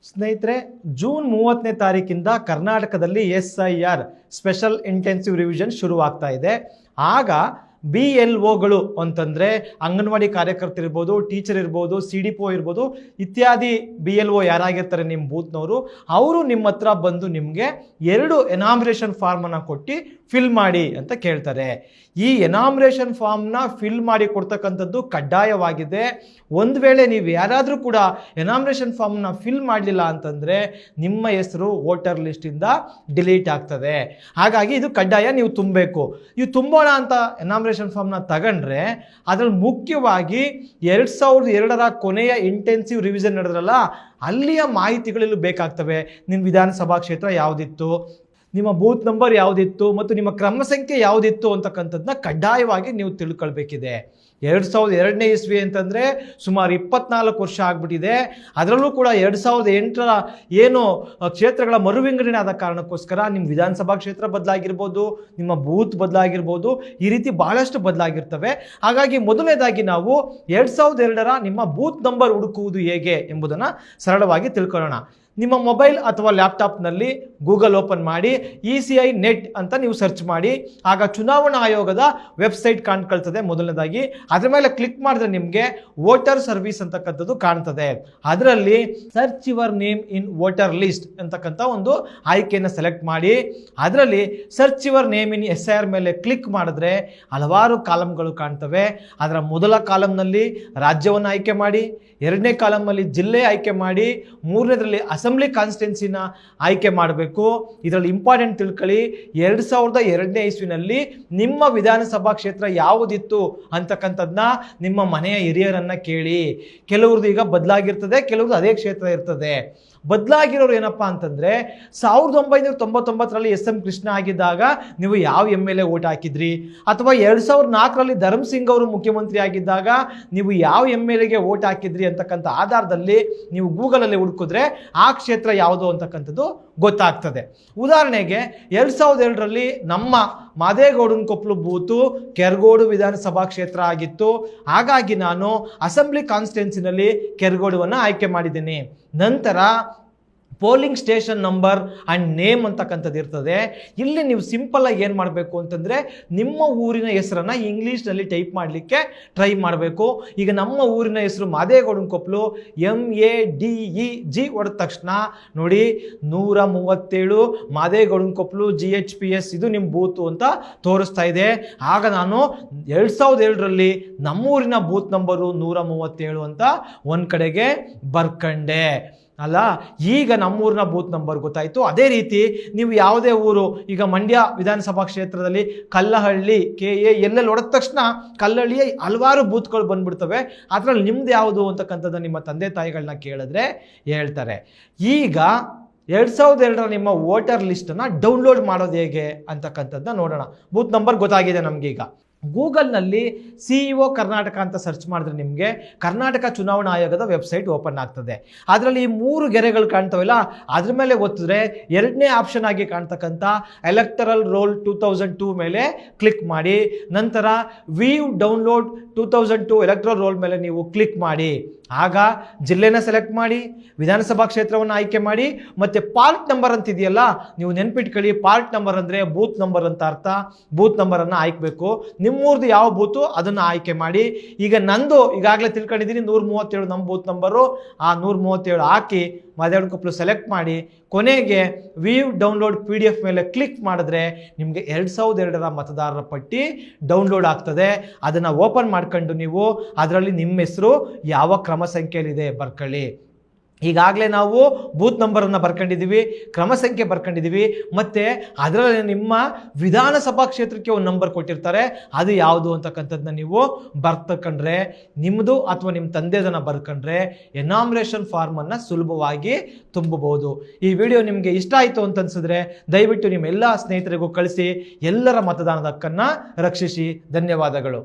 ಸ್ನೇಹಿತರೆ, ಜೂನ್ 30ನೇ ತಾರೀಕಿಂದ ಕರ್ನಾಟಕದಲ್ಲಿ SIR ಸ್ಪೆಷಲ್ ಇಂಟೆನ್ಸಿವ್ ರಿವಿಷನ್ ಶುರುವಾಗ್ತಾ ಇದೆ. ಆಗ BLOಗಳು ಅಂತಂದರೆ ಅಂಗನವಾಡಿ ಕಾರ್ಯಕರ್ತರಿರ್ಬೋದು, ಟೀಚರ್ ಇರ್ಬೋದು, CDPO ಇರ್ಬೋದು, ಇತ್ಯಾದಿ BLO ಯಾರಾಗಿರ್ತಾರೆ ನಿಮ್ಮ ಬೂತ್ನವರು, ಅವರು ನಿಮ್ಮ ಹತ್ರ ಬಂದು ನಿಮಗೆ 2 ಎನಾಮಿನೇಷನ್ ಫಾರ್ಮನ್ನು ಕೊಟ್ಟು ಫಿಲ್ ಮಾಡಿ ಅಂತ ಕೇಳ್ತಾರೆ. ಈ ಎನಾಮಿನೇಷನ್ ಫಾರ್ಮ್ನ ಫಿಲ್ ಮಾಡಿ ಕೊಡ್ತಕ್ಕಂಥದ್ದು ಕಡ್ಡಾಯವಾಗಿದೆ. ಒಂದು ವೇಳೆ ನೀವು ಯಾರಾದರೂ ಕೂಡ ಎನಾಮಿನೇಷನ್ ಫಾರ್ಮ್ನ ಫಿಲ್ ಮಾಡಲಿಲ್ಲ ಅಂತಂದರೆ ನಿಮ್ಮ ಹೆಸರು ವೋಟರ್ ಲಿಸ್ಟಿಂದ ಡಿಲೀಟ್ ಆಗ್ತದೆ. ಹಾಗಾಗಿ ಇದು ಕಡ್ಡಾಯ, ನೀವು ತುಂಬಬೇಕು. ನೀವು ತುಂಬೋಣ ಅಂತ ಎನಾಮಿನೇಷನ್ ಫಾರ್ಮ್ನ ತಗೊಂಡ್ರೆ ಅದರಲ್ಲಿ ಮುಖ್ಯವಾಗಿ 2002ರ ಕೊನೆಯ ಇಂಟೆನ್ಸಿವ್ ರಿವಿಷನ್ ನಡೆದ್ರಲ್ಲ, ಅಲ್ಲಿಯ ಮಾಹಿತಿಗಳೆಲ್ಲೂ ಬೇಕಾಗ್ತವೆ. ನಿಮ್ಮ ವಿಧಾನಸಭಾ ಕ್ಷೇತ್ರ ಯಾವುದಿತ್ತು, ನಿಮ್ಮ ಬೂತ್ ನಂಬರ್ ಯಾವುದಿತ್ತು ಮತ್ತು ನಿಮ್ಮ ಕ್ರಮ ಸಂಖ್ಯೆ ಯಾವುದಿತ್ತು ಅಂತಕ್ಕಂಥದ್ದನ್ನ ಕಡ್ಡಾಯವಾಗಿ ನೀವು ತಿಳ್ಕೊಳ್ಬೇಕಿದೆ. 2002ನೇ ಇಸ್ವಿ ಅಂತಂದರೆ ಸುಮಾರು 24 ವರ್ಷ ಆಗಿಬಿಟ್ಟಿದೆ. ಅದರಲ್ಲೂ ಕೂಡ 2008ರ ಏನು ಕ್ಷೇತ್ರಗಳ ಮರುವಿಂಗಡಣೆ ಆದ ಕಾರಣಕ್ಕೋಸ್ಕರ ನಿಮ್ಮ ವಿಧಾನಸಭಾ ಕ್ಷೇತ್ರ ಬದಲಾಗಿರ್ಬೋದು, ನಿಮ್ಮ ಬೂತ್ ಬದಲಾಗಿರ್ಬೋದು, ಈ ರೀತಿ ಭಾಳಷ್ಟು ಬದಲಾಗಿರ್ತವೆ. ಹಾಗಾಗಿ ಮೊದಲನೇದಾಗಿ ನಾವು 2002ರ ನಿಮ್ಮ ಬೂತ್ ನಂಬರ್ ಹುಡುಕುವುದು ಹೇಗೆ ಎಂಬುದನ್ನು ಸರಳವಾಗಿ ತಿಳ್ಕೊಳ್ಳೋಣ. ನಿಮ್ಮ ಮೊಬೈಲ್ ಅಥವಾ ಲ್ಯಾಪ್ಟಾಪ್ನಲ್ಲಿ ಗೂಗಲ್ ಓಪನ್ ಮಾಡಿ ECI ನೆಟ್ ಅಂತ ನೀವು ಸರ್ಚ್ ಮಾಡಿ. ಆಗ ಚುನಾವಣಾ ಆಯೋಗದ ವೆಬ್ಸೈಟ್ ಕಾಣ್ಕೊಳ್ತದೆ. ಮೊದಲನೇದಾಗಿ ಅದರ ಮೇಲೆ ಕ್ಲಿಕ್ ಮಾಡಿದ್ರೆ ನಿಮಗೆ ವೋಟರ್ ಸರ್ವಿಸ್ ಅಂತಕ್ಕಂಥದ್ದು ಕಾಣ್ತದೆ. ಅದರಲ್ಲಿ search your name in voter list ಅಂತಕ್ಕಂಥ ಒಂದು ಆಯ್ಕೆಯನ್ನು ಸೆಲೆಕ್ಟ್ ಮಾಡಿ. ಅದರಲ್ಲಿ search your name in SIR ಮೇಲೆ ಕ್ಲಿಕ್ ಮಾಡಿದ್ರೆ ಹಲವಾರು ಕಾಲಮ್ಗಳು ಕಾಣ್ತವೆ. ಅದರ ಮೊದಲ ಕಾಲಮ್ನಲ್ಲಿ ರಾಜ್ಯವನ್ನು ಆಯ್ಕೆ ಮಾಡಿ, 2ನೇ ಕಾಲಮಲ್ಲಿ ಜಿಲ್ಲೆ ಆಯ್ಕೆ ಮಾಡಿ, 3ನೇದರಲ್ಲಿ ಅಸೆಂಬ್ಲಿ ಕಾನ್ಸ್ಟಿಟ್ಯೂನ್ಸಿನ ಆಯ್ಕೆ ಮಾಡಬೇಕು. ಇದರಲ್ಲಿ ಇಂಪಾರ್ಟೆಂಟ್ ತಿಳ್ಕೊಳ್ಳಿ, 2002ನೇ ಇಸ್ವಿನಲ್ಲಿ ನಿಮ್ಮ ವಿಧಾನಸಭಾ ಕ್ಷೇತ್ರ ಯಾವುದಿತ್ತು ಅಂತಕ್ಕಂಥದ್ದನ್ನ ನಿಮ್ಮ ಮನೆಯ ಹಿರಿಯರನ್ನು ಕೇಳಿ. ಕೆಲವ್ರದ್ದು ಈಗ ಬದಲಾಗಿರ್ತದೆ, ಕೆಲವ್ರದ್ದು ಅದೇ ಕ್ಷೇತ್ರ ಇರ್ತದೆ. ಬದಲಾಗಿರೋರು ಏನಪ್ಪ ಅಂತಂದರೆ 1999ರಲ್ಲಿ SM ಕೃಷ್ಣ ಆಗಿದ್ದಾಗ ನೀವು ಯಾವ MLA ಓಟ್ ಹಾಕಿದ್ರಿ, ಅಥವಾ 2004ರಲ್ಲಿ ಧರ್ಮ್ ಸಿಂಗ್ ಅವರು ಮುಖ್ಯಮಂತ್ರಿ ಆಗಿದ್ದಾಗ ನೀವು ಯಾವ MLAಗೆ ಓಟ್ ಹಾಕಿದ್ರಿ ಅಂತಕ್ಕಂಥ ಆಧಾರದಲ್ಲಿ ನೀವು ಗೂಗಲಲ್ಲಿ ಹುಡುಕಿದ್ರೆ ಆ ಕ್ಷೇತ್ರ ಯಾವುದು ಅಂತಕ್ಕಂಥದ್ದು ಗೊತ್ತಾಗ್ತದೆ. ಉದಾಹರಣೆಗೆ 2002ರಲ್ಲಿ ನಮ್ಮ ಮಾದೇಗೌಡನ ಕೊಪ್ಪಲು ಬೂತು ಕೆರಗೋಡು ವಿಧಾನಸಭಾ ಕ್ಷೇತ್ರ ಆಗಿತ್ತು. ಹಾಗಾಗಿ ನಾನು ಅಸೆಂಬ್ಲಿ ಕಾನ್ಸ್ಟಿಟ್ಯೂನ್ಸಿನಲ್ಲಿ ಕೆರಗೋಡುವನ್ನು ಆಯ್ಕೆ ಮಾಡಿದ್ದೀನಿ. ನಂತರ polling station number and name ಅಂತಕ್ಕಂಥದ್ದು ಇರ್ತದೆ. ಇಲ್ಲಿ ನೀವು ಸಿಂಪಲ್ಲಾಗಿ ಏನು ಮಾಡಬೇಕು ಅಂತಂದರೆ ನಿಮ್ಮ ಊರಿನ ಹೆಸರನ್ನು ಇಂಗ್ಲೀಷ್ನಲ್ಲಿ ಟೈಪ್ ಮಾಡಲಿಕ್ಕೆ ಟ್ರೈ ಮಾಡಬೇಕು. ಈಗ ನಮ್ಮ ಊರಿನ ಹೆಸರು ಮಾದೇಗೌಡನ ಕೊಪ್ಪಲು, MADEG ಹೊಡೆದ ತಕ್ಷಣ ನೋಡಿ 137 ಮಾದೇಗೌಡನ ಕೊಪ್ಪಲು GHPS ಇದು ನಿಮ್ಮ ಬೂತು ಅಂತ ತೋರಿಸ್ತಾ ಇದೆ. ಆಗ ನಾನು 2002ರಲ್ಲಿ ನಮ್ಮೂರಿನ ಬೂತ್ ನಂಬರು 137 ಅಂತ ಒಂದು ಕಡೆಗೆ ಬರ್ಕಂಡೆ ಅಲ್ಲ. ಈಗ ನಮ್ಮೂರಿನ ಬೂತ್ ನಂಬರ್ ಗೊತ್ತಾಯಿತು. ಅದೇ ರೀತಿ ನೀವು ಯಾವುದೇ ಊರು, ಈಗ ಮಂಡ್ಯ ವಿಧಾನಸಭಾ ಕ್ಷೇತ್ರದಲ್ಲಿ ಕಲ್ಲಹಳ್ಳಿ KALL ಹೊಡೆದ ತಕ್ಷಣ ಕಲ್ಲಹಳ್ಳಿಯ ಹಲವಾರು ಬೂತ್ಗಳು ಬಂದ್ಬಿಡ್ತವೆ. ಅದರಲ್ಲಿ ನಿಮ್ದು ಯಾವುದು ಅಂತಕ್ಕಂಥದ್ದು ನಿಮ್ಮ ತಂದೆ ತಾಯಿಗಳನ್ನ ಕೇಳಿದ್ರೆ ಹೇಳ್ತಾರೆ. ಈಗ 2002ರ ನಿಮ್ಮ ವೋಟರ್ ಲಿಸ್ಟನ್ನು ಡೌನ್ಲೋಡ್ ಮಾಡೋದು ಹೇಗೆ ಅಂತಕ್ಕಂಥದ್ದನ್ನ ನೋಡೋಣ. ಬೂತ್ ನಂಬರ್ ಗೊತ್ತಾಗಿದೆ ನಮಗೀಗ. ಗೂಗಲ್ನಲ್ಲಿ CEO ಕರ್ನಾಟಕ ಅಂತ ಸರ್ಚ್ ಮಾಡಿದ್ರೆ ನಿಮಗೆ ಕರ್ನಾಟಕ ಚುನಾವಣಾ ಆಯೋಗದ ವೆಬ್ಸೈಟ್ ಓಪನ್ ಆಗ್ತದೆ. ಅದರಲ್ಲಿ ಈ 3 ಗೆರೆಗಳು ಕಾಣ್ತವಲ್ಲ, ಅದ್ರ ಮೇಲೆ ಒತ್ತಿದ್ರೆ 2ನೇ ಆಪ್ಷನ್ ಆಗಿ ಕಾಣ್ತಕ್ಕಂಥ ಎಲೆಕ್ಟರಲ್ ರೋಲ್ 2002 ಮೇಲೆ ಕ್ಲಿಕ್ ಮಾಡಿ. ನಂತರ ವ್ಯೂ ಡೌನ್ಲೋಡ್ 2002 ಎಲೆಕ್ಟರಲ್ ರೋಲ್ ಮೇಲೆ ನೀವು ಕ್ಲಿಕ್ ಮಾಡಿ. ಆಗ ಜಿಲ್ಲೆನ ಸೆಲೆಕ್ಟ್ ಮಾಡಿ, ವಿಧಾನಸಭಾ ಕ್ಷೇತ್ರವನ್ನು ಆಯ್ಕೆ ಮಾಡಿ, ಮತ್ತು ಪಾರ್ಟ್ ನಂಬರ್ ಅಂತಿದೆಯಲ್ಲ, ನೀವು ನೆನ್ಪಿಟ್ಕೊಳ್ಳಿ, ಪಾರ್ಟ್ ನಂಬರ್ ಅಂದರೆ ಬೂತ್ ನಂಬರ್ ಅಂತ ಅರ್ಥ. ಬೂತ್ ನಂಬರನ್ನು ಆಯ್ಕಬೇಕು. ನಿಮ್ಮೂರ್ದು ಯಾವ ಬೂತು ಅದನ್ನು ಆಯ್ಕೆ ಮಾಡಿ. ಈಗ ನಂದು ಈಗಾಗಲೇ ತಿಳ್ಕೊಂಡಿದ್ದೀನಿ 137 ನಮ್ಮ ಬೂತ್ ನಂಬರು. ಆ 137 ಹಾಕಿ ಮಾದೇಗೌಡನ ಕೊಪ್ಪಲು ಸೆಲೆಕ್ಟ್ ಮಾಡಿ, ಕೊನೆಗೆ ವ್ಯೂ ಡೌನ್ಲೋಡ್ PDF ಮೇಲೆ ಕ್ಲಿಕ್ ಮಾಡಿದ್ರೆ ನಿಮಗೆ 2002ರ ಮತದಾರರ ಪಟ್ಟಿ ಡೌನ್ಲೋಡ್ ಆಗ್ತದೆ. ಅದನ್ನು ಓಪನ್ ಮಾಡ್ಕೊಂಡು ನೀವು ಅದರಲ್ಲಿ ನಿಮ್ಮ ಹೆಸರು ಯಾವ ಕ್ರಮ ಸಂಖ್ಯೆಯಲ್ಲಿದೆ ಬರ್ಕೊಳ್ಳಿ. ಈಗಾಗಲೇ ನಾವು ಬೂತ್ ನಂಬರನ್ನು ಬರ್ಕೊಂಡಿದ್ದೀವಿ, ಕ್ರಮ ಸಂಖ್ಯೆ ಬರ್ಕೊಂಡಿದ್ದೀವಿ, ಮತ್ತು ಅದರಲ್ಲಿ ನಿಮ್ಮ ವಿಧಾನಸಭಾ ಕ್ಷೇತ್ರಕ್ಕೆ ಒಂದು ನಂಬರ್ ಕೊಟ್ಟಿರ್ತಾರೆ, ಅದು ಯಾವುದು ಅಂತಕ್ಕಂಥದ್ದನ್ನ ನೀವು ಬರ್ತಕೊಂಡ್ರೆ, ನಿಮ್ಮದು ಅಥವಾ ನಿಮ್ಮ ತಂದೆದನ್ನು ಬರ್ಕೊಂಡ್ರೆ ಎನಾಮಿನೇಷನ್ ಫಾರ್ಮನ್ನು ಸುಲಭವಾಗಿ ತುಂಬಬಹುದು. ಈ ವಿಡಿಯೋ ನಿಮಗೆ ಇಷ್ಟ ಆಯಿತು ಅಂತ ಅನಿಸಿದ್ರೆ ದಯವಿಟ್ಟು ನಿಮ್ಮ ಎಲ್ಲ ಸ್ನೇಹಿತರಿಗೂ ಕಳಿಸಿ. ಎಲ್ಲರ ಮತದಾನದ ಹಕ್ಕನ್ನು ರಕ್ಷಿಸಿ. ಧನ್ಯವಾದಗಳು.